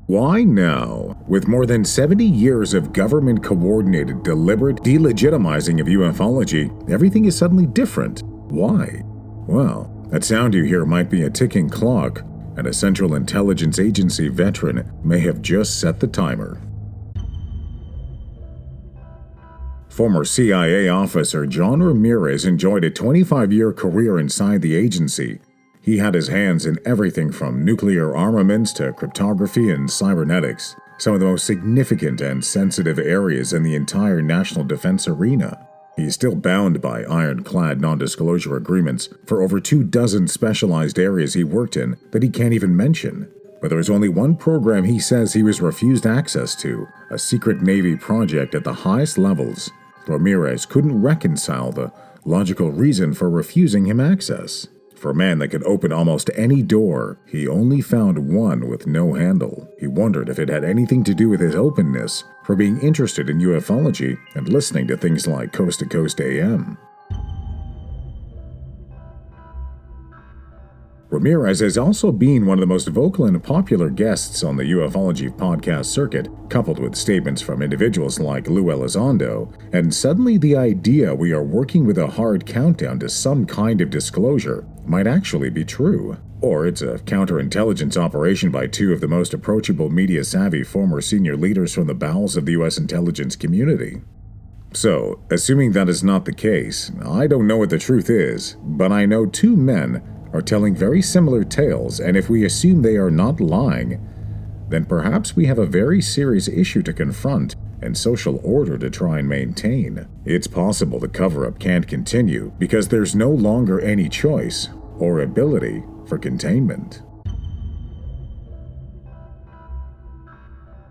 Why now? With more than 70 years of government-coordinated, deliberate delegitimizing of ufology, everything is suddenly different. Why? Well, that sound you hear might be a ticking clock, and a Central Intelligence Agency veteran may have just set the timer. Former CIA officer John Ramirez enjoyed a 25-year career inside the agency. He had his hands in everything from nuclear armaments to cryptography and cybernetics, some of the most significant and sensitive areas in the entire national defense arena. He is still bound by ironclad non-disclosure agreements for over 24 specialized areas he worked in that he can't even mention. But there is only one program he says he was refused access to, a secret Navy project at the highest levels. Ramirez couldn't reconcile the logical reason for refusing him access. For a man that could open almost any door, he only found one with no handle. He wondered if it had anything to do with his openness for being interested in ufology and listening to things like Coast to Coast AM. Ramirez has also been one of the most vocal and popular guests on the ufology podcast circuit, coupled with statements from individuals like Lue Elizondo, and suddenly the idea we are working with a hard countdown to some kind of disclosure might actually be true. Or it's a counterintelligence operation by two of the most approachable media-savvy former senior leaders from the bowels of the U.S. intelligence community. So, assuming that is not the case, I don't know what the truth is, but I know two men are telling very similar tales, and if we assume they are not lying, then perhaps we have a very serious issue to confront and social order to try and maintain. It's possible the cover-up can't continue because there's no longer any choice or ability for containment.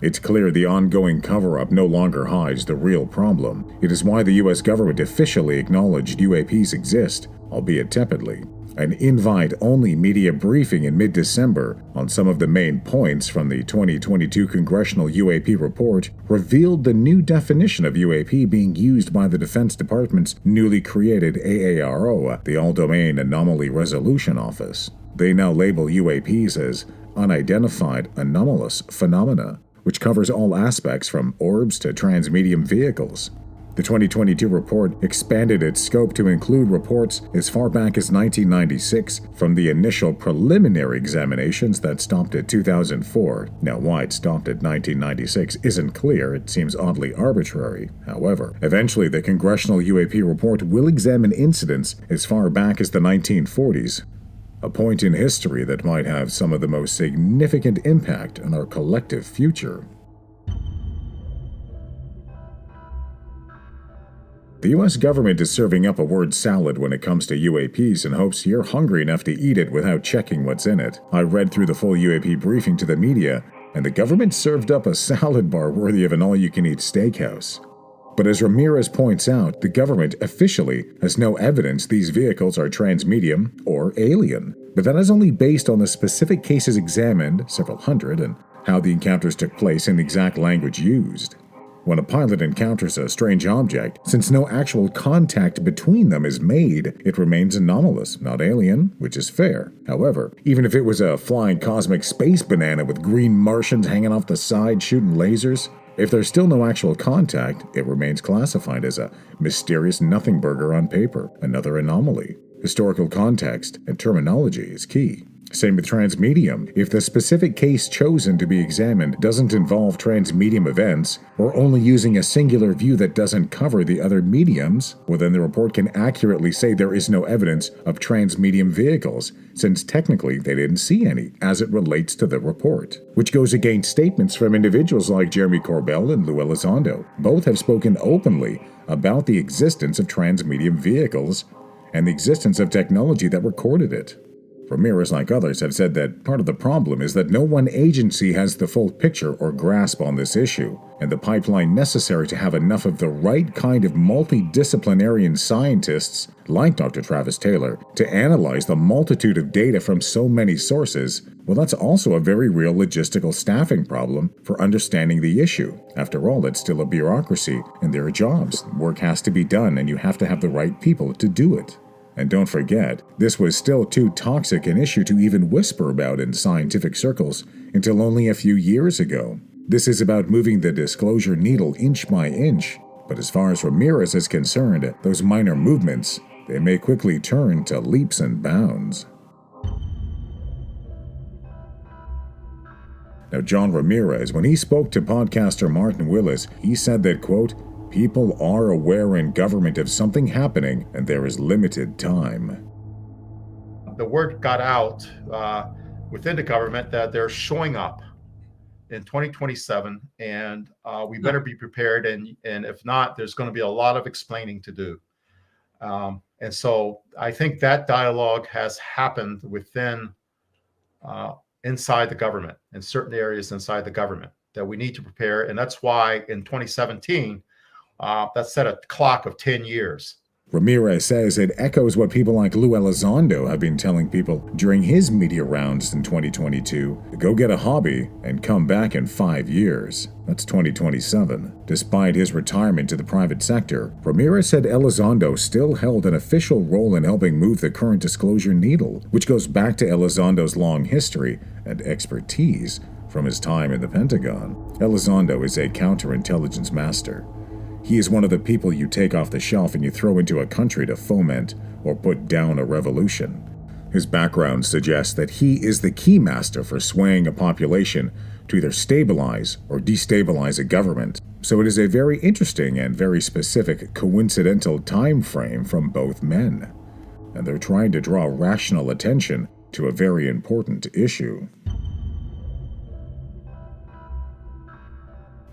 It's clear the ongoing cover-up no longer hides the real problem. It is why the U.S. government officially acknowledged UAPs exist, albeit tepidly. An invite-only media briefing in mid-December on some of the main points from the 2022 Congressional UAP report revealed the new definition of UAP being used by the Defense Department's newly created AARO, the All-Domain Anomaly Resolution Office. They now label UAPs as Unidentified Anomalous Phenomena, which covers all aspects from orbs to transmedium vehicles. The 2022 report expanded its scope to include reports as far back as 1996 from the initial preliminary examinations that stopped at 2004. Now, why it stopped at 1996 isn't clear. It seems oddly arbitrary. However, eventually the Congressional UAP report will examine incidents as far back as the 1940s, a point in history that might have some of the most significant impact on our collective future. The U.S. government is serving up a word salad when it comes to UAPs in hopes you're hungry enough to eat it without checking what's in it. I read through the full UAP briefing to the media, and the government served up a salad bar worthy of an all-you-can-eat steakhouse. But as Ramirez points out, the government officially has no evidence these vehicles are transmedium or alien. But that is only based on the specific cases examined, several hundred, and how the encounters took place and the exact language used. When a pilot encounters a strange object, since no actual contact between them is made, it remains anomalous, not alien, which is fair. However, even if it was a flying cosmic space banana with green Martians hanging off the side shooting lasers, if there's still no actual contact, it remains classified as a mysterious nothing burger on paper, another anomaly. Historical context and terminology is key. Same with transmedium. If the specific case chosen to be examined doesn't involve transmedium events, or only using a singular view that doesn't cover the other mediums, well then the report can accurately say there is no evidence of transmedium vehicles, since technically they didn't see any, as it relates to the report. Which goes against statements from individuals like Jeremy Corbell and Lue Elizondo. Both have spoken openly about the existence of transmedium vehicles and the existence of technology that recorded it. Ramirez, like others, have said that part of the problem is that no one agency has the full picture or grasp on this issue, and the pipeline necessary to have enough of the right kind of multidisciplinarian scientists, like Dr. Travis Taylor, to analyze the multitude of data from so many sources, well, that's also a very real logistical staffing problem for understanding the issue. After all, it's still a bureaucracy, and there are jobs. Work has to be done, and you have to have the right people to do it. And don't forget, this was still too toxic an issue to even whisper about in scientific circles until only a few years ago. This is about moving the disclosure needle inch by inch. But as far as Ramirez is concerned, those minor movements, they may quickly turn to leaps and bounds. Now, John Ramirez, when he spoke to podcaster Martin Willis, he said that, quote, "People are aware in government of something happening, and there is limited time." The word got out within the government that they're showing up in 2027, and we better be prepared. And if not, there's going to be a lot of explaining to do. And so I think that dialogue has happened within inside the government, in certain areas inside the government, that we need to prepare. And that's why in 2017, that set a clock of 10 years. Ramirez says it echoes what people like Lue Elizondo have been telling people during his media rounds in 2022 to go get a hobby and come back in 5 years. That's 2027. Despite his retirement to the private sector, Ramirez said Elizondo still held an official role in helping move the current disclosure needle, which goes back to Elizondo's long history and expertise from his time in the Pentagon. Elizondo is a counterintelligence master. He is one of the people you take off the shelf and you throw into a country to foment or put down a revolution. His background suggests that he is the key master for swaying a population to either stabilize or destabilize a government. So it is a very interesting and very specific coincidental time frame from both men. And they're trying to draw rational attention to a very important issue.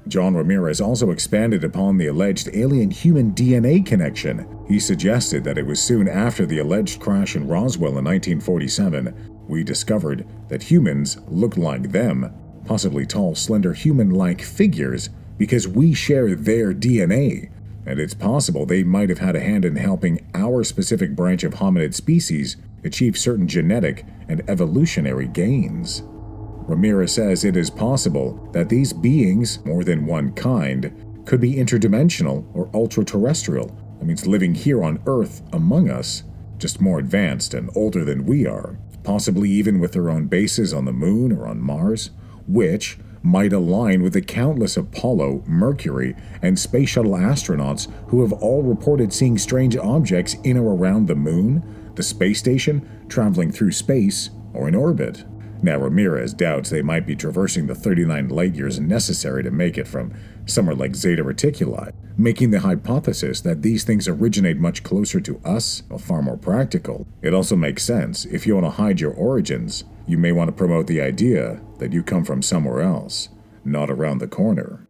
John Ramirez also expanded upon the alleged alien-human DNA connection. He suggested that it was soon after the alleged crash in Roswell in 1947 we discovered that humans looked like them, possibly tall, slender, human-like figures, because we share their DNA. And it's possible they might have had a hand in helping our specific branch of hominid species achieve certain genetic and evolutionary gains. Ramirez says it is possible that these beings, more than one kind, could be interdimensional or ultra-terrestrial. That means living here on Earth among us, just more advanced and older than we are, possibly even with their own bases on the Moon or on Mars, which might align with the countless Apollo, Mercury, and space shuttle astronauts who have all reported seeing strange objects in or around the Moon, the space station, traveling through space, or in orbit. Now, Ramirez doubts they might be traversing the 39 light years necessary to make it from somewhere like Zeta Reticuli, making the hypothesis that these things originate much closer to us, far more practical. It also makes sense. If you want to hide your origins, you may want to promote the idea that you come from somewhere else, not around the corner.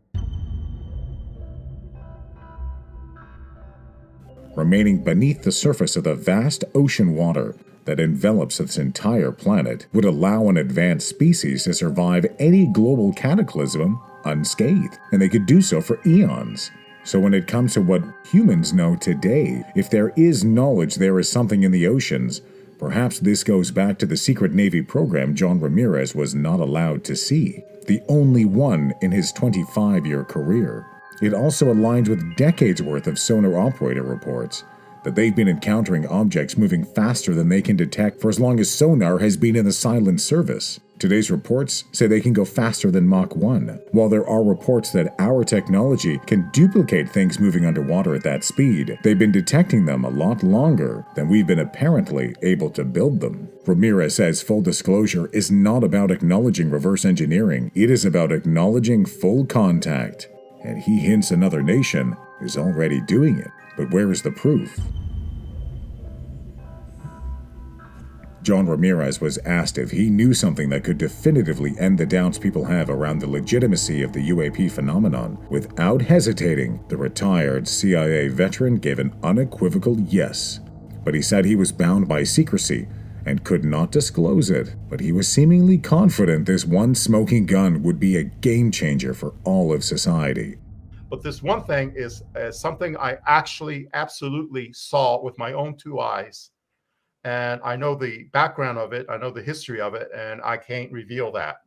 Remaining beneath the surface of the vast ocean water that envelops its entire planet would allow an advanced species to survive any global cataclysm unscathed, and they could do so for eons. So when it comes to what humans know today, if there is knowledge there is something in the oceans, perhaps this goes back to the secret Navy program John Ramirez was not allowed to see, the only one in his 25-year career. It also aligns with decades worth of sonar operator reports that they've been encountering objects moving faster than they can detect for as long as sonar has been in the silent service. Today's reports say they can go faster than Mach 1, while there are reports that our technology can duplicate things moving underwater at that speed. They've been detecting them a lot longer than we've been apparently able to build them. Ramirez says full disclosure is not about acknowledging reverse engineering, it is about acknowledging full contact. And he hints another nation is already doing it. But where is the proof? John Ramirez was asked if he knew something that could definitively end the doubts people have around the legitimacy of the UAP phenomenon. Without hesitating, the retired CIA veteran gave an unequivocal yes. But he said he was bound by secrecy and could not disclose it. But he was seemingly confident this one smoking gun would be a game changer for all of society. But this one thing is something I actually absolutely saw with my own two eyes. And I know the background of it, I know the history of it, and I can't reveal that.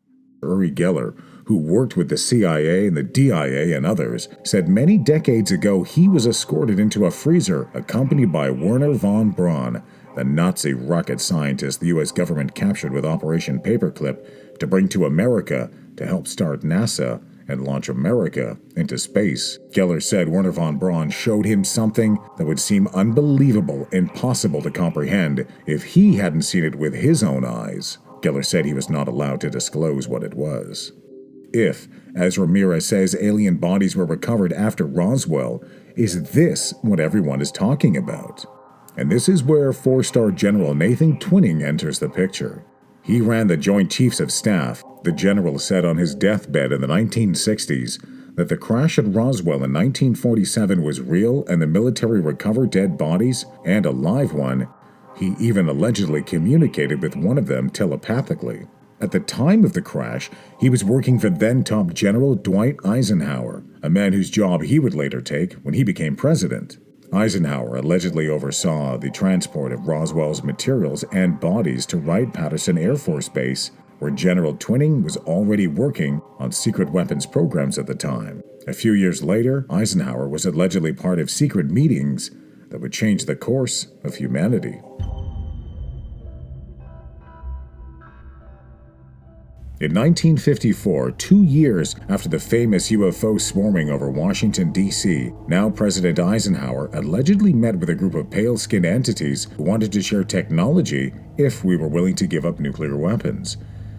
Uri Geller, who worked with the CIA and the DIA and others, said many decades ago he was escorted into a freezer accompanied by Wernher von Braun, the Nazi rocket scientist the U.S. government captured with Operation Paperclip to bring to America to help start NASA and launch America into space. Geller said Wernher von Braun showed him something that would seem unbelievable, impossible to comprehend if he hadn't seen it with his own eyes. Geller said he was not allowed to disclose what it was. If, as Ramirez says, alien bodies were recovered after Roswell, is this what everyone is talking about? And this is where four-star General Nathan Twining enters the picture. He ran the Joint Chiefs of Staff. The general said on his deathbed in the 1960s that the crash at Roswell in 1947 was real and the military recovered dead bodies and a live one. He even allegedly communicated with one of them telepathically. At the time of the crash, he was working for then-top General Dwight Eisenhower, a man whose job he would later take when he became president. Eisenhower allegedly oversaw the transport of Roswell's materials and bodies to Wright-Patterson Air Force Base, where General Twining was already working on secret weapons programs at the time. A few years later, Eisenhower was allegedly part of secret meetings that would change the course of humanity. In 1954, 2 years after the famous UFO swarming over Washington, D.C., now President Eisenhower allegedly met with a group of pale-skinned entities who wanted to share technology if we were willing to give up nuclear weapons,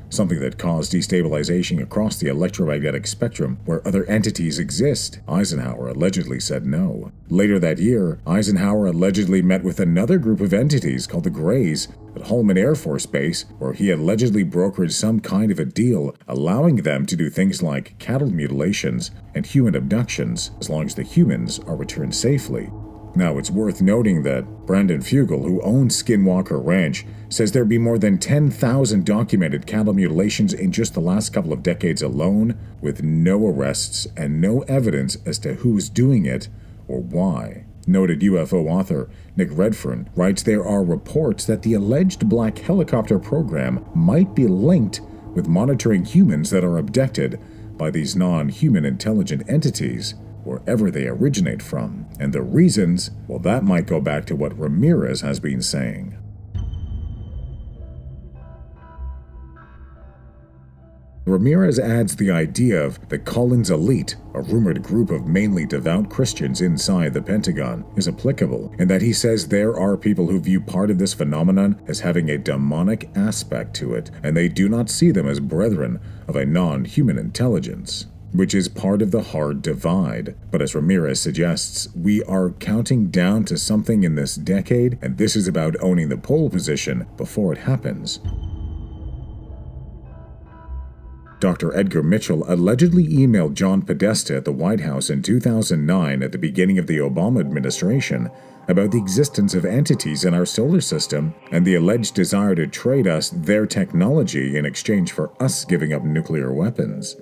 something that caused destabilization across the electromagnetic spectrum where other entities exist. Eisenhower allegedly said no. Later that year, Eisenhower allegedly met with another group of entities called the Greys at Holman Air Force Base, where he allegedly brokered some kind of a deal allowing them to do things like cattle mutilations and human abductions as long as the humans are returned safely. Now, it's worth noting that Brandon Fugel, who owns Skinwalker Ranch, says there'd be more than 10,000 documented cattle mutilations in just the last couple of decades alone, with no arrests and no evidence as to who's doing it or why. Noted UFO author Nick Redfern writes there are reports that the alleged black helicopter program might be linked with monitoring humans that are abducted by these non-human intelligent entities, wherever they originate from. And the reasons, well, that might go back to what Ramirez has been saying. Ramirez adds the idea of the Collins Elite, a rumored group of mainly devout Christians inside the Pentagon, is applicable, and that he says there are people who view part of this phenomenon as having a demonic aspect to it, and they do not see them as brethren of a non-human intelligence, which is part of the hard divide. But as Ramirez suggests, we are counting down to something in this decade, and this is about owning the pole position before it happens. Dr. Edgar Mitchell allegedly emailed John Podesta at the White House in 2009 at the beginning of the Obama administration about the existence of entities in our solar system and the alleged desire to trade us their technology in exchange for us giving up nuclear weapons.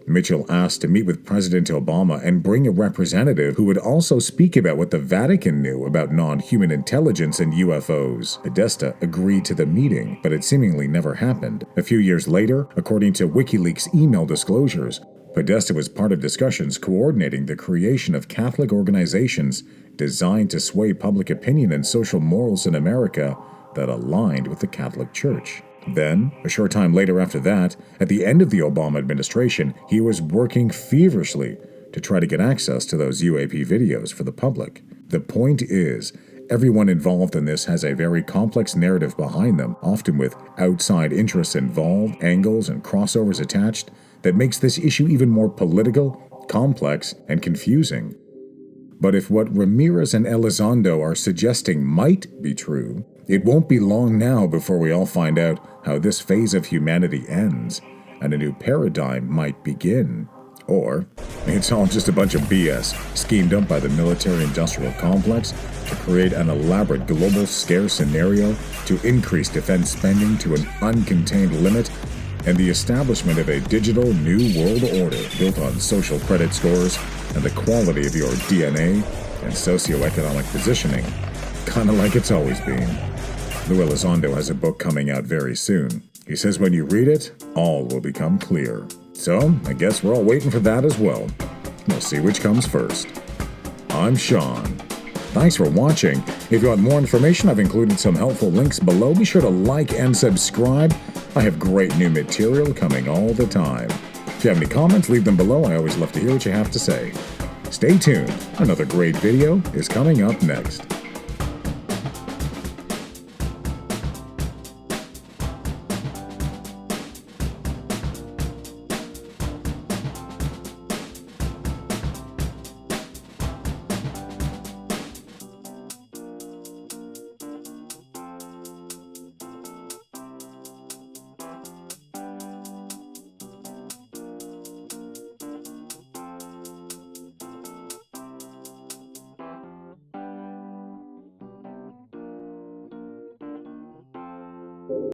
Mitchell asked to meet with President Obama and bring a representative who would also speak about what the Vatican knew about non-human intelligence and UFOs. Podesta agreed to the meeting, but it seemingly never happened. A few years later, according to WikiLeaks email disclosures, Podesta was part of discussions coordinating the creation of Catholic organizations designed to sway public opinion and social morals in America that aligned with the Catholic Church. Then, a short time later after that, at the end of the Obama administration, he was working feverishly to try to get access to those UAP videos for the public. The point is, everyone involved in this has a very complex narrative behind them, often with outside interests involved, angles, and crossovers attached, that makes this issue even more political, complex, and confusing. But if what Ramirez and Elizondo are suggesting might be true, it won't be long now before we all find out how this phase of humanity ends, and a new paradigm might begin. Or it's all just a bunch of BS schemed up by the military-industrial complex to create an elaborate global scare scenario to increase defense spending to an uncontained limit, and the establishment of a digital new world order built on social credit scores and the quality of your DNA and socioeconomic positioning, kind of like it's always been. Lue Elizondo has a book coming out very soon. He says when you read it, all will become clear. So, I guess we're all waiting for that as well. We'll see which comes first. I'm Sean. Thanks for watching. If you want more information, I've included some helpful links below. Be sure to like and subscribe. I have great new material coming all the time. If you have any comments, leave them below. I always love to hear what you have to say. Stay tuned. Another great video is coming up next.